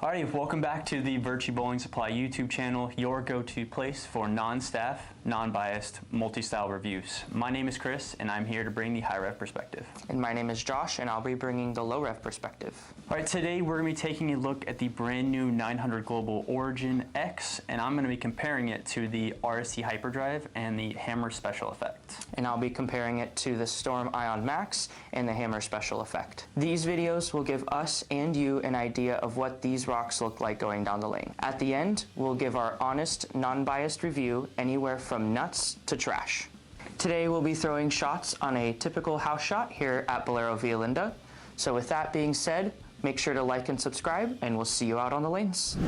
Alrighty, welcome back to the Virtue Bowling Supply YouTube channel, your go-to place for non-staff, non-biased, multi-style reviews. My name is Chris, and I'm here to bring the high rev perspective. And my name is Josh, and I'll be bringing the low rev perspective. Alright, today we're going to be taking a look at the brand new 900 Global Origin X, and I'm going to be comparing it to the RSC Hyperdrive and the Hammer Special Effect. And I'll be comparing it to the Storm Ion Max and the Hammer Special Effect. These videos will give us and you an idea of what these rocks look like going down the lane. At the end, we'll give our honest, non-biased review anywhere from nuts to trash. Today we'll be throwing shots on a typical house shot here at Bolero Via Linda. So with that being said, make sure to like and subscribe, and we'll see you out on the lanes.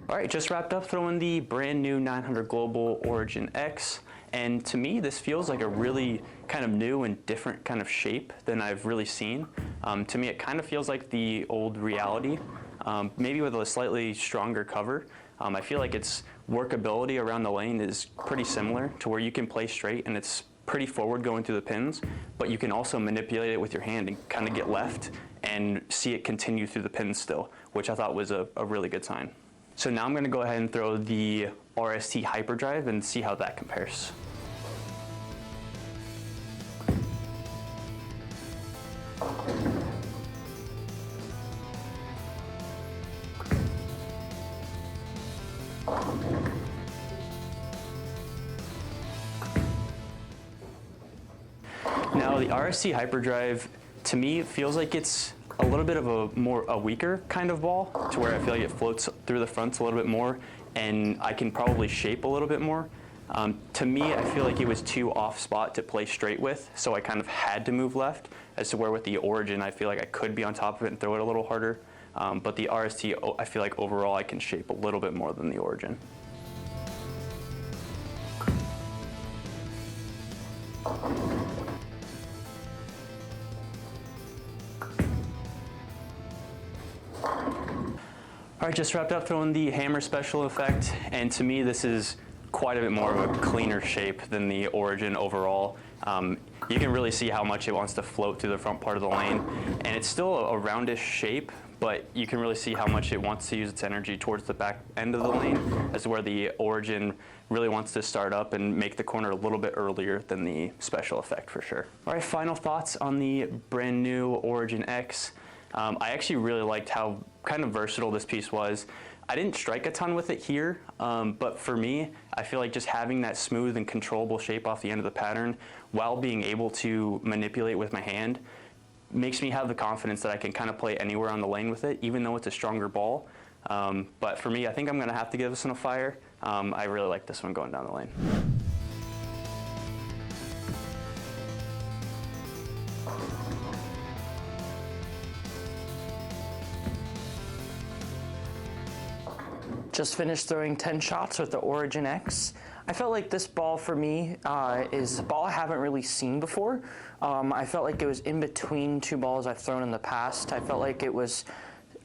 Alright, just wrapped up throwing the brand new 900 Global Origin X, and to me this feels like a really kind of new and different kind of shape than I've really seen. To me it kind of feels like the old Reality, maybe with a slightly stronger cover. I feel like its workability around the lane is pretty similar to where you can play straight and it's pretty forward going through the pins, but you can also manipulate it with your hand and kind of get left and see it continue through the pins still, which I thought was a really good sign. So now I'm going to go ahead and throw the RSC Hyperdrive and see how that compares. Now the RSC Hyperdrive, to me, feels like it's a little bit of a weaker kind of ball, to where I feel like it floats through the fronts a little bit more and I can probably shape a little bit more. To me, I feel like it was too off spot to play straight with, so I kind of had to move left, as to where with the Origin I feel like I could be on top of it and throw it a little harder. But the RST, I feel like overall I can shape a little bit more than the Origin. Alright, just wrapped up throwing the Hammer Special Effect, and to me this is quite a bit more of a cleaner shape than the Origin overall. You can really see how much it wants to float through the front part of the lane, and it's still a roundish shape, but you can really see how much it wants to use its energy towards the back end of the lane, as where the Origin really wants to start up and make the corner a little bit earlier than the Special Effect for sure. Alright, final thoughts on the brand new Origin X. I actually really liked how kind of versatile this piece was. I didn't strike a ton with it here, but for me, I feel like just having that smooth and controllable shape off the end of the pattern while being able to manipulate with my hand makes me have the confidence that I can kind of play anywhere on the lane with it, even though it's a stronger ball. But for me, I think I'm going to have to give this one a fire. I really like this one going down the lane. Just finished throwing 10 shots with the Origin X. I felt like this ball for me is a ball I haven't really seen before. I felt like it was in between two balls I've thrown in the past. I felt like it was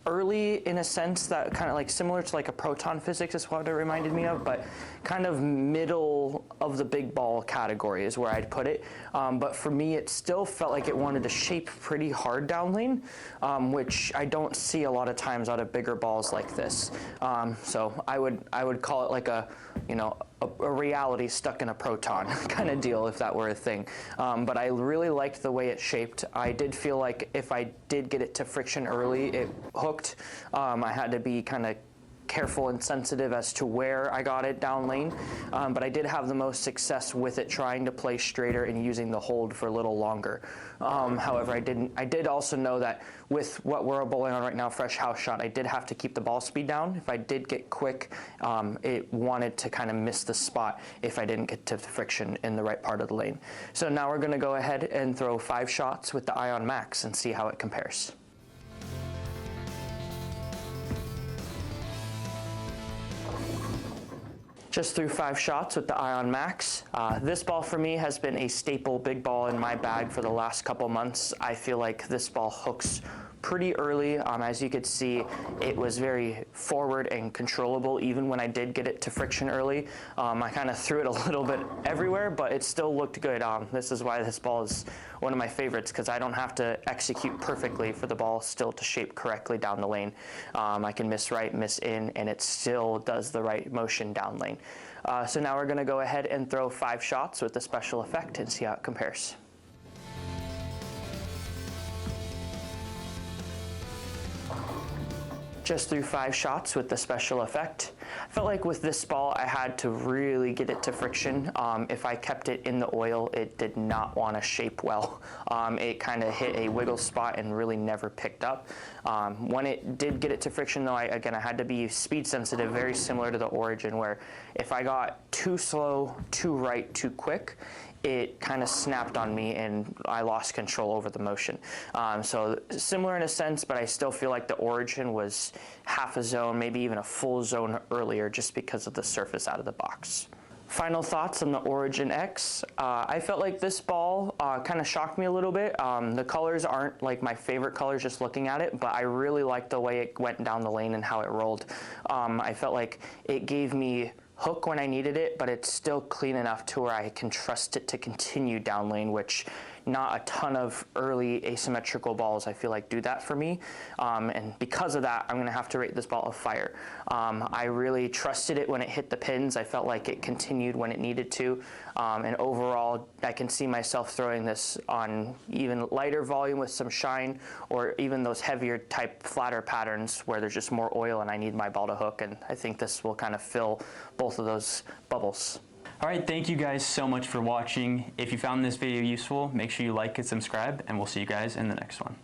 early in a sense that kind of like similar to like a proton physics is what it reminded me of, but kind of middle of the big ball category is where I'd put it. But for me, it still felt like it wanted to shape pretty hard down lane, which I don't see a lot of times out of bigger balls like this. So I would call it like a reality stuck in a proton kind of deal if that were a thing. But I really liked the way it shaped. I did feel like if I did get it to friction early, it hooked. I had to be kind of careful and sensitive as to where I got it down lane, but I did have the most success with it trying to play straighter and using the hold for a little longer. However, I did also know that with what we're bowling on right now, fresh house shot, I did have to keep the ball speed down. If I did get quick, it wanted to kind of miss the spot if I didn't get to friction in the right part of the lane. So now we're going to go ahead and throw 5 shots with the Ion Max and see how it compares. Just threw 5 shots with the Ion Max. This ball for me has been a staple big ball in my bag for the last couple months. I feel like this ball hooks pretty early. As you could see, it was very forward and controllable even when I did get it to friction early. I kind of threw it a little bit everywhere, but it still looked good. This is why this ball is one of my favorites, because I don't have to execute perfectly for the ball still to shape correctly down the lane. I can miss right, miss in, and it still does the right motion down lane. So now we're going to go ahead and throw 5 shots with the special effect and see how it compares. Just threw 5 shots with the special effect. I felt like with this ball I had to really get it to friction. If I kept it in the oil, it did not want to shape well. It kind of hit a wiggle spot and really never picked up. When it did get it to friction though, I had to be speed sensitive, very similar to the Origin, where if I got too slow, too right, too quick, it kind of snapped on me and I lost control over the motion. So similar in a sense, but I still feel like the Origin was half a zone, maybe even a full zone earlier just because of the surface out of the box. Final thoughts on the Origin X. I felt like this ball kind of shocked me a little bit. The colors aren't like my favorite colors just looking at it, but I really liked the way it went down the lane and how it rolled. I felt like it gave me hook when I needed it, but it's still clean enough to where I can trust it to continue down lane, which not a ton of early asymmetrical balls I feel like do that for me. And because of that, I'm gonna have to rate this ball a fire. I really trusted it when it hit the pins. I felt like it continued when it needed to. And overall, I can see myself throwing this on even lighter volume with some shine, or even those heavier type flatter patterns where there's just more oil and I need my ball to hook. And I think this will kind of fill both of those bubbles. All right, thank you guys so much for watching. If you found this video useful, make sure you like and subscribe, and we'll see you guys in the next one.